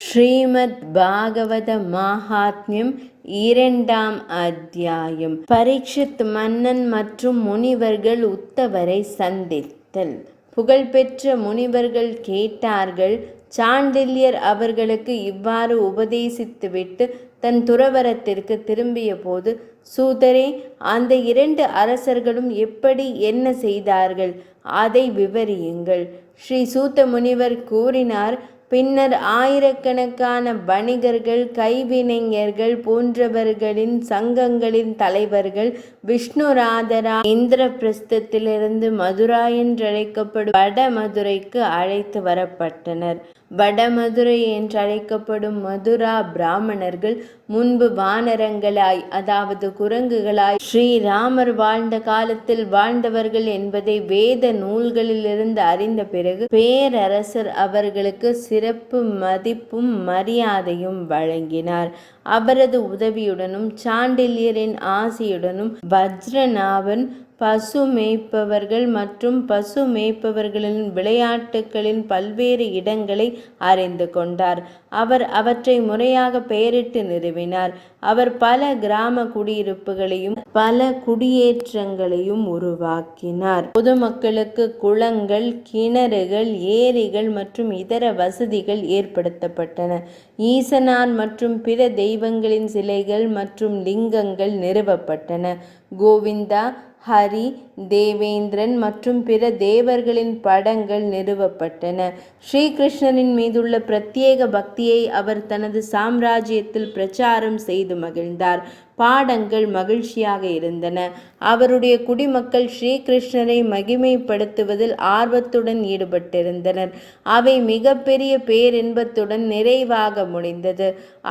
ஸ்ரீமத் பாகவத மகாத்மியம் இரண்டாம் அத்தியாயம். பரீட்சித் மன்னன் மற்றும் முனிவர்கள் உத்தவரை சந்தித்தல். புகழ்பெற்ற முனிவர்கள் கேட்டார்கள். சாண்டில்யர் அவர்களுக்கு இவ்வாறு உபதேசித்துவிட்டு தன் துறவரத்திற்கு திரும்பிய போது, சூதரே, அந்த 2 அரசர்களும் எப்படி என்ன செய்தார்கள்? அதை விவரியுங்கள். ஸ்ரீ சூத முனிவர் கூறினார். பின்னர் ஆயிரக்கணக்கான வணிகர்கள், கைவினைஞர்கள் போன்றவர்களின் சங்கங்களின் தலைவர்கள் விஷ்ணுராதரா இந்திரபிரஸ்தத்திலிருந்து மதுரா என்றழைக்கப்படும் வடமதுரைக்கு அழைத்து வரப்பட்டனர். வடமதுரை என்றழைக்கப்படும் மதுரா பிராமணர்கள் முன்பு வானரங்களாய், அதாவது குரங்குகளாய் ஸ்ரீராமர் வாழ்ந்த காலத்தில் வாழ்ந்தவர்கள் என்பதை வேத நூல்களிலிருந்து அறிந்த பிறகு பேரரசர் அவர்களுக்கு சிறப்பு மதிப்பும் மரியாதையும் வழங்கினார். அவரது உதவியுடனும் சாண்டில்யரின் ஆசியுடனும் வஜ்ரநாபன் பசு மேய்ப்பவர்கள் மற்றும் பசு மேய்ப்பவர்களின் விளையாட்டுகளின் பல்வேறு இடங்களை அறிந்து கொண்டார். அவர் அவற்றை முறையாக பெயரிட்டு நிறுவினார். அவர் பல கிராம குடியிருப்புகளையும் பல குடியேற்றங்களையும் உருவாக்கினார். பொதுமக்களுக்கு குளங்கள், கிணறுகள், ஏரிகள் மற்றும் இதர வசதிகள் ஏற்படுத்தப்பட்டன. ஈசனார் மற்றும் பிற தெய்வங்களின் சிலைகள் மற்றும் லிங்கங்கள் நிறுவப்பட்டன. கோவிந்தா, ஹரி, தேவேந்திரன் மற்றும் பிற தேவர்களின் படங்கள் நிறுவப்பட்டன. ஸ்ரீகிருஷ்ணரின் மீதுள்ள பிரத்யேக பக்தியை அவர் தனது சாம்ராஜ்யத்தில் பிரச்சாரம் செய்து மகிழ்ந்தார். பாடங்கள் மகிழ்ச்சியாக இருந்தன. அவருடைய குடிமக்கள் ஸ்ரீகிருஷ்ணரை மகிமைப்படுத்துவதில் ஆர்வத்துடன் ஈடுபட்டிருந்தனர். அவை மிகப்பெரிய பேரின்பத்துடன் நிறைவாக முடிந்தது.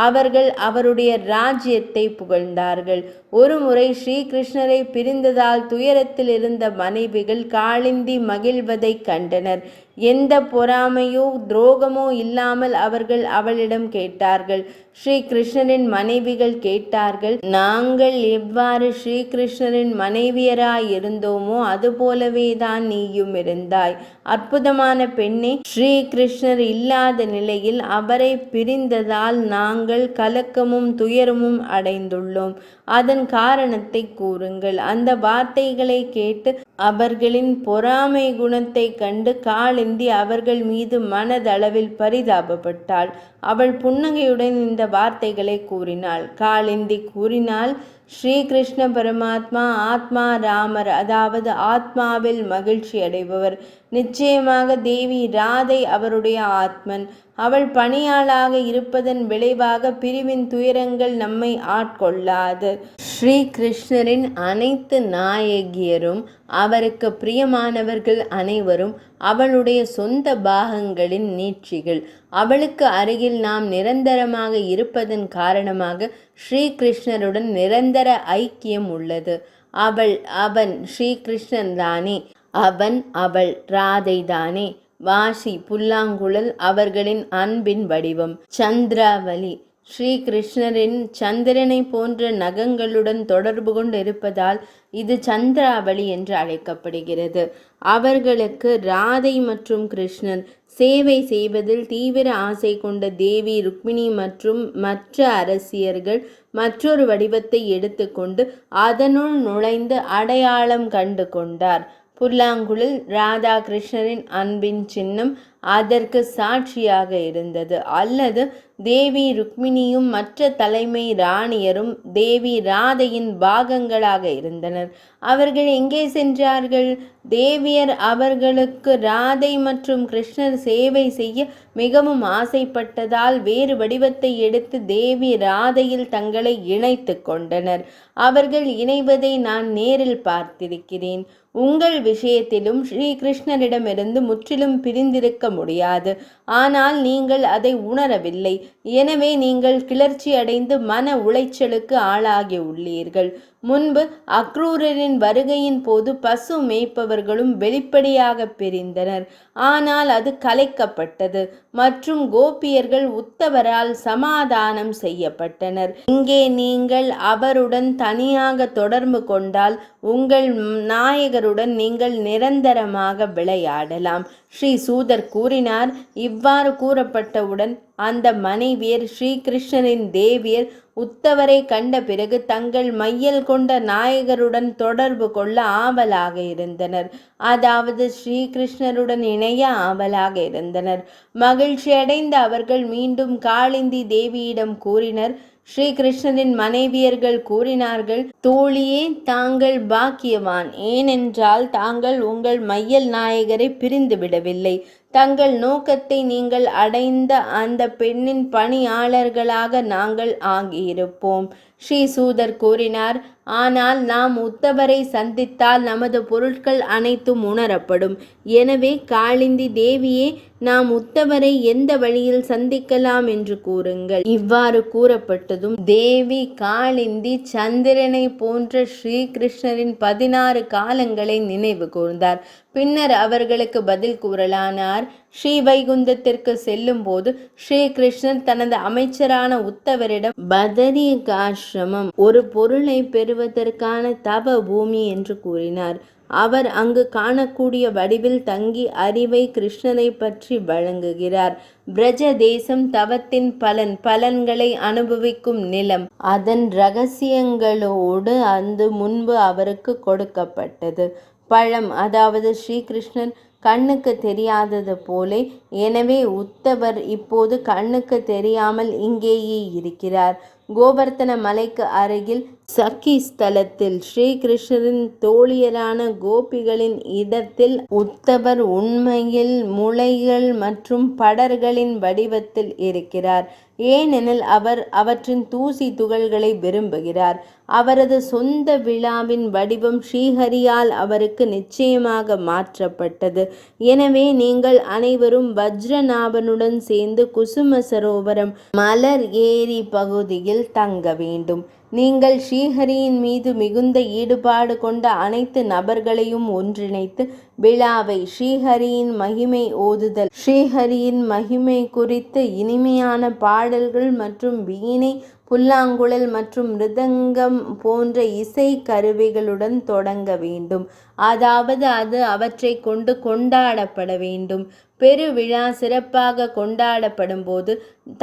அவர்கள் அவருடைய ராஜ்யத்தை புகழ்ந்தார்கள். ஒருமுறை ஸ்ரீகிருஷ்ணரை பிரிந்ததால் துயரத்தில் இருந்த மனைவிகள் காளிந்தி மகிழ்வதை கண்டனர். எந்த பொறாமையோ துரோகமோ இல்லாமல் அவர்கள் அவளிடம் கேட்டார்கள். ஸ்ரீகிருஷ்ணரின் மனைவிகள் கேட்டார்கள், நாங்கள் எவ்வாறு ஸ்ரீகிருஷ்ணரின் மனைவியராய் இருந்தோமோ அதுபோலவே தான் நீயும் இருந்தாய். அற்புதமான பெண்ணே, ஸ்ரீகிருஷ்ணர் இல்லாத நிலையில் அவரை பிரிந்ததால் நாங்கள் கலக்கமும் துயரமும் அடைந்துள்ளோம். அதன் காரணத்தை கூறுங்கள். அந்த வார்த்தைகளை கேட்டு அவர்களின் பொறாமை குணத்தை கண்டு காளிந்தி அவர்கள் மீது மனதளவில் பரிதாபப்பட்டாள். அவள் புன்னகையுடன் இந்த வார்த்தைகளை கூறினாள். காளிந்தி கூறினாள், ஸ்ரீகிருஷ்ண பரமாத்மா ஆத்மா ராமர், அதாவது ஆத்மாவில் மகிழ்ச்சி அடைபவர். நிச்சயமாக தேவி ராதை அவருடைய ஆத்மன். அவள் பணியாளாக இருப்பதன் விளைவாக பிரிவின் துயரங்கள் நம்மை ஆட்கொள்ளாது. ஸ்ரீகிருஷ்ணரின் அனைத்து நாயகியரும், அவருக்கு பிரியமானவர்கள் அனைவரும் அவளுடைய சொந்த பாகங்களின் நீட்சிகள். அவளுக்கு அருகில் நாம் நிரந்தரமாக இருப்பதன் காரணமாக ஸ்ரீகிருஷ்ணருடன் நிரந்தர ஐக்கியம் உள்ளது. அவன் ஸ்ரீகிருஷ்ணன் தானே. அவள் ராதை தானே. வாசி, புல்லாங்குழல் அவர்களின் அன்பின் வடிவம். சந்திராவளி, ஸ்ரீகிருஷ்ணரின் சந்திரனை போன்ற நகங்களுடன் தொடர்பு கொண்டு இருப்பதால் இது சந்திராவளி என்று அழைக்கப்படுகிறது. அவர்களுக்கு ராதை மற்றும் கிருஷ்ணர் சேவை செய்வதில் தீவிர ஆசை கொண்ட தேவி ருக்மிணி மற்றும் மற்ற அரசியர்கள் மற்றொரு வடிவத்தை எடுத்துக்கொண்டு அதனுள் நுழைந்து அடையாளம் கண்டு கொண்டார். புல்லாங்குழல் ராதாகிருஷ்ணரின் அன்பின் சின்னம் அதற்கு சாட்சியாக இருந்தது. அல்லது தேவி ருக்மிணியும் மற்ற தலைமை ராணியரும் தேவி ராதையின் பாகங்களாக இருந்தனர். அவர்கள் எங்கே சென்றார்கள்? தேவியர் அவர்களுக்கு ராதை மற்றும் கிருஷ்ணர் சேவை செய்ய மிகவும் ஆசைப்பட்டதால் வேறு வடிவத்தை எடுத்து தேவி ராதையில் தங்களை இணைத்து கொண்டனர். அவர்கள் இணைவதை நான் நேரில் பார்த்திருக்கிறேன். உங்கள் விஷயத்திலும் ஸ்ரீகிருஷ்ணரிடமிருந்து முற்றிலும் பிரிந்திருக்க முடியாது. ஆனால் நீங்கள் அதை உணரவில்லை. எனவே நீங்கள் கிளர்ச்சி அடைந்து மன உளைச்சலுக்கு ஆளாகி உள்ளீர்கள். முன்பு அக்ரூரரின் வருகையின் போது பசு மேய்ப்பவர்களும் வெளிப்படையாக பிரிந்தனர். ஆனால் அது கலைக்கப்பட்டது மற்றும் கோபியர்கள் உத்தவரால் சமாதானம் செய்யப்பட்டனர். இங்கே நீங்கள் அவருடன் தனியாக தொடர்பு கொண்டால் உங்கள் நாயகருடன் நீங்கள் நிரந்தரமாக விளையாடலாம். ஸ்ரீ சூதர் கூறினார். இவ்வாறு கூறப்பட்டவுடன் அந்த மனைவியர் ஸ்ரீகிருஷ்ணரின் தேவியர் உத்தவரை கண்ட பிறகு தங்கள் மையல் கொண்ட நாயகருடன் தொடர்பு கொள்ள ஆவலாக இருந்தனர். அதாவது ஸ்ரீகிருஷ்ணருடன் இணைய ஆவலாக இருந்தனர். மகிழ்ச்சி அடைந்த அவர்கள் மீண்டும் காளிந்தி தேவியிடம் கூறினர். ஸ்ரீகிருஷ்ணரின் மனைவியர்கள் கூறினார்கள், தோழியே, தாங்கள் பாக்கியவான். ஏனென்றால் தாங்கள் உங்கள் மையல் நாயகரை பிரிந்து விடவில்லை. தங்கள் நோக்கத்தை நீங்கள் அடைந்த அந்த பெண்ணின் பணியாளர்களாக நாங்கள் ஆகியிருப்போம். ஸ்ரீசூதர் கூறினார், ஆனால் நாம் உத்தவரை சந்தித்தால் நமது பொருட்கள் அனைத்தும் உணரப்படும். எனவே காளிந்தி தேவியே, நாம் உத்தவரை எந்த வழியில் சந்திக்கலாம் என்று கூறுங்கள். இவ்வாறு கூறப்பட்டதும் தேவி காளிந்தி சந்திரனை போன்ற ஸ்ரீகிருஷ்ணரின் 16 காலங்களை நினைவு கூர்ந்தார். பின்னர் அவர்களுக்கு பதில் கூறலானார். ஸ்ரீவைகுந்தத்திற்கு செல்லும் போது ஸ்ரீகிருஷ்ணர் தனது அமைச்சரான உத்தவரிடம் பதரிகாசிரமம் ஒரு பொருளை பெறுவதற்கான தவ பூமி என்று கூறினார். அவர் அங்கு காணக்கூடிய வடிவில் தங்கி அறிவை கிருஷ்ணரை பற்றி வழங்குகிறார். பிரஜ தேசம் தவத்தின் பலன்களை அனுபவிக்கும் நிலம். அதன் இரகசியங்களோடு அந்த முன்பு அவருக்கு கொடுக்கப்பட்டது. பழம், அதாவது ஸ்ரீகிருஷ்ணர் கண்ணுக்கு தெரியாதது போலே. எனவே உத்தவர் இப்போது கண்ணுக்கு தெரியாமல் இங்கேயே இருக்கிறார். கோவர்த்தன மலைக்கு அருகில் சக்கி ஸ்தலத்தில் ஸ்ரீகிருஷ்ணரின் தோழியரான கோபிகளின் இடத்தில் உத்தவர் உண்மையில் முளைகள் மற்றும் படர்களின் வடிவத்தில் இருக்கிறார். ஏனெனில் அவர் அவற்றின் தூசி துகள்களை விரும்புகிறார். அவரது சொந்த விழாவின் வடிவம் ஸ்ரீஹரியால் அவருக்கு நிச்சயமாக மாற்றப்பட்டது. எனவே நீங்கள் அனைவரும் வஜ்ரநாபனுடன் சேர்ந்து குசும சரோவரம் மலர் ஏரி பகுதியில் தங்க வேண்டும். நீங்கள் ஸ்ரீஹரியின் மீது மிகுந்த ஈடுபாடு கொண்ட அனைத்து நபர்களையும் ஒன்றிணைத்து விழாவை ஸ்ரீஹரியின் மகிமை ஓதுதல், ஸ்ரீஹரியின் மகிமை குறித்து இனிமையான பாடல்கள் மற்றும் வீணை, புல்லாங்குழல் மற்றும் மிருதங்கம் போன்ற இசை கருவிகளுடன் தொடங்க வேண்டும். அதாவது அது அவற்றை கொண்டு கொண்டாடப்பட வேண்டும். பெருவிழா சிறப்பாக கொண்டாடப்படும் போது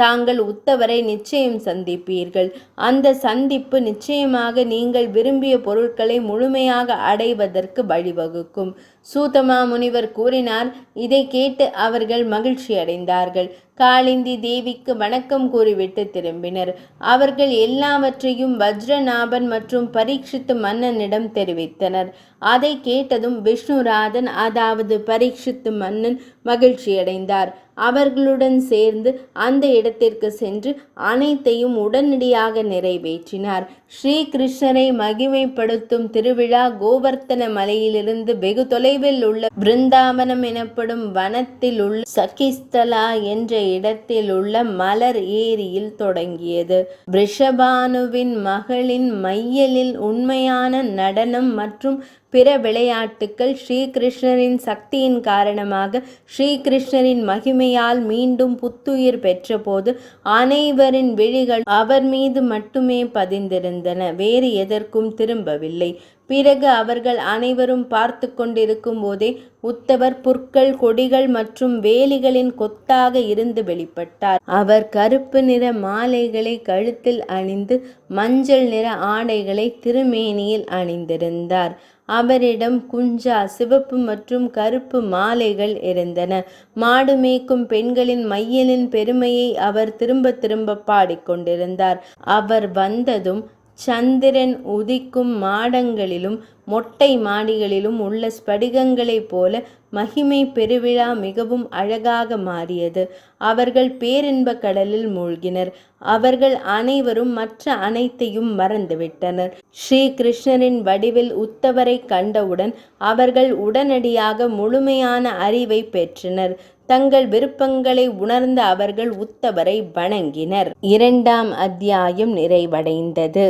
தாங்கள் உத்தவரை நிச்சயம் சந்திப்பீர்கள். அந்த சந்திப்பு நிச்சயமாக நீங்கள் விரும்பிய பொருட்களை முழுமையாக அடைவதற்கு வழிவகுக்கும். சூதமா முனிவர் கூறினார். இதை கேட்டு அவர்கள் மகிழ்ச்சி அடைந்தார்கள். காளிந்தி தேவிக்கு வணக்கம் கூறிவிட்டு திரும்பினர். அவர்கள் எல்லாவற்றையும் வஜ்ரநாபன் மற்றும் பரீட்சித்து மன்னனிடம் தெரிவித்தனர். அதை கேட்டதும் விஷ்ணுராதன், அதாவது பரீட்சித்து மன்னன் மகிழ்ச்சியடைந்தார். அவர்களுடன் சேர்ந்து அந்த இடத்திற்கு சென்று அனைத்தையும் உடனடியாக நிறைவேற்றினார். ஸ்ரீகிருஷ்ணரை மகிமைப்படுத்தும் திருவிழா கோவர்த்தன மலையிலிருந்து வெகு தொலைவில் உள்ள பிருந்தாவனம் எனப்படும் வனத்தில் உள்ள சகிஸ்தலா என்ற இடத்தில் உள்ள மலர் ஏரியில் தொடங்கியது. ரிஷபானுவின் மகளின் மையலில் உண்மையான நடனம் மற்றும் பிற விளையாட்டுக்கள் ஸ்ரீகிருஷ்ணரின் சக்தியின் காரணமாக ஸ்ரீகிருஷ்ணரின் மகிமையால் மீண்டும் புத்துயிர் பெற்றபோது அனைவரின் விழிகள் அவர் மீது மட்டுமே பதிந்திருந்தன, வேறு எதற்கும் திரும்பவில்லை. பிறகு அவர்கள் அனைவரும் பார்த்து கொண்டிருக்கும் போதே உத்தவர் புற்கள், கொடிகள் மற்றும் வேலிகளின் கொத்தாக இருந்து வெளிப்பட்டார். அவர் கருப்பு நிற மாலைகளை கழுத்தில் அணிந்து மஞ்சள் நிற ஆடைகளை திருமேனியில் அணிந்திருந்தார். அவரிடம் குஞ்சா, சிவப்பு மற்றும் கருப்பு மாலைகள் இருந்தன. மாடு மேய்க்கும் பெண்களின் மையலின் பெருமையை அவர் திரும்ப திரும்ப பாடிக்கொண்டிருந்தார். அவர் வந்ததும் சந்திரன் உதிக்கும் மாடங்களிலும் மொட்டை மாடிகளிலும் உள்ள ஸ்படிகங்களைப் போல மகிமை பெருவிழா மிகவும் அழகாக மாறியது. அவர்கள் பேரின்ப கடலில் மூழ்கினர். அவர்கள் அனைவரும் மற்ற அனைத்தையும் மறந்துவிட்டனர். ஸ்ரீகிருஷ்ணரின் வடிவில் உத்தவரை கண்டவுடன் அவர்கள் உடனடியாக முழுமையான அறிவை பெற்றனர். தங்கள் விருப்பங்களை உணர்ந்த அவர்கள் உத்தவரை வணங்கினர். 2ஆம் அத்தியாயம் நிறைவடைந்தது.